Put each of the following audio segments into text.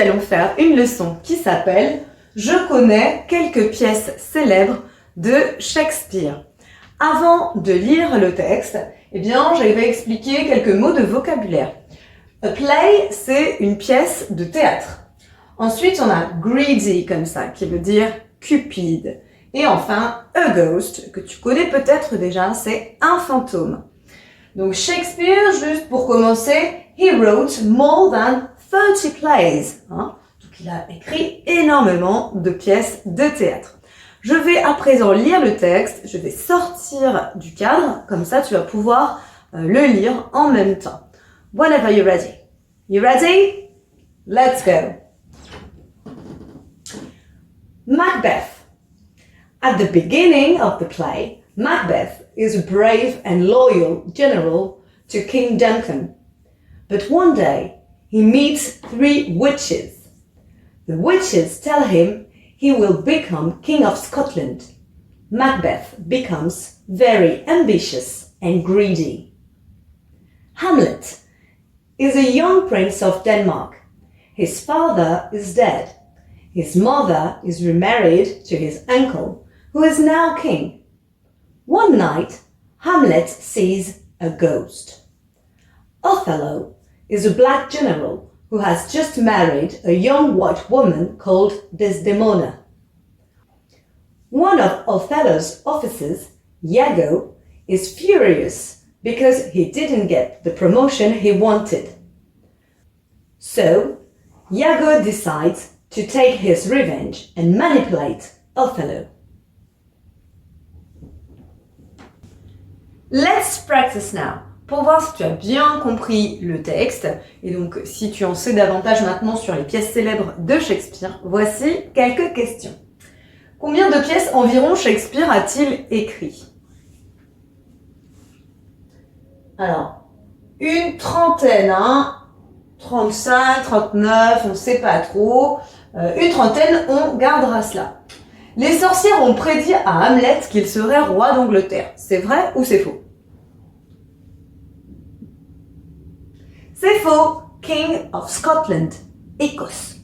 allons faire une leçon qui s'appelle « Je connais quelques pièces célèbres de Shakespeare ». Avant de lire le texte, je vais expliquer quelques mots de vocabulaire. A play, c'est une pièce de théâtre. Ensuite, on a greedy comme ça, qui veut dire cupide. Et enfin, a ghost, que tu connais peut-être déjà, c'est un fantôme. Donc Shakespeare, juste pour commencer, he wrote more than 30 plays. Donc il a écrit énormément de pièces de théâtre. Je vais à présent lire le texte, je vais sortir du cadre, comme ça tu vas pouvoir le lire en même temps. Whenever you're ready. You ready? Let's go. Macbeth. At the beginning of the play, Macbeth is a brave and loyal general to King Duncan. But one day, he meets 3 witches. The witches tell him he will become King of Scotland. Macbeth becomes very ambitious and greedy. Hamlet is a young prince of Denmark. His father is dead. His mother is remarried to his uncle, who is now king. One night, Hamlet sees a ghost. Othello is a black general who has just married a young white woman called Desdemona. One of Othello's officers, Iago, is furious because he didn't get the promotion he wanted. So, Iago decides to take his revenge and manipulate Othello. Let's practice now. Pour voir si tu as bien compris le texte, et donc si tu en sais davantage maintenant sur les pièces célèbres de Shakespeare, voici quelques questions. Combien de pièces environ Shakespeare a-t-il écrit? Alors, une trentaine, 35, 39, on ne sait pas trop. Une trentaine, on gardera cela. Les sorcières ont prédit à Hamlet qu'il serait roi d'Angleterre. C'est vrai ou c'est faux? C'est faux. King of Scotland, Écosse.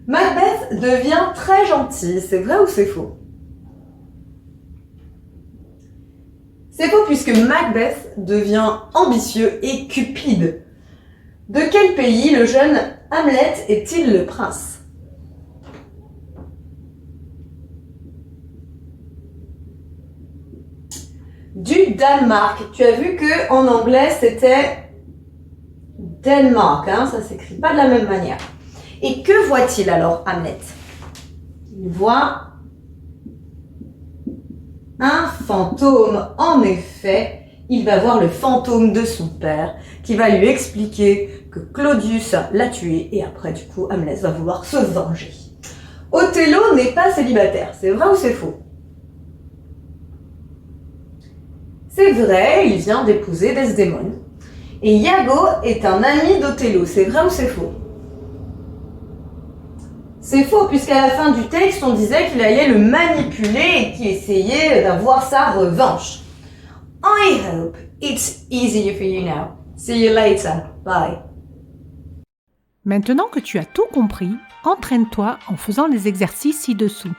Macbeth devient très gentil. C'est vrai ou c'est faux? C'est faux puisque Macbeth devient ambitieux et cupide. De quel pays le jeune Hamlet est-il le prince? Du Danemark. Tu as vu que en anglais c'était Denmark, ça s'écrit pas de la même manière. Et que voit-il alors Hamlet? Il voit un fantôme. En effet, il va voir le fantôme de son père qui va lui expliquer que Claudius l'a tué et après du coup Hamlet va vouloir se venger. Othello n'est pas célibataire, c'est vrai ou c'est faux? C'est vrai, il vient d'épouser Desdemone. Et Iago est un ami d'Othello, c'est vrai ou c'est faux? C'est faux, puisqu'à la fin du texte, on disait qu'il allait le manipuler et qu'il essayait d'avoir sa revanche. I hope it's easier for you now. See you later. Bye. Maintenant que tu as tout compris, entraîne-toi en faisant les exercices ci-dessous.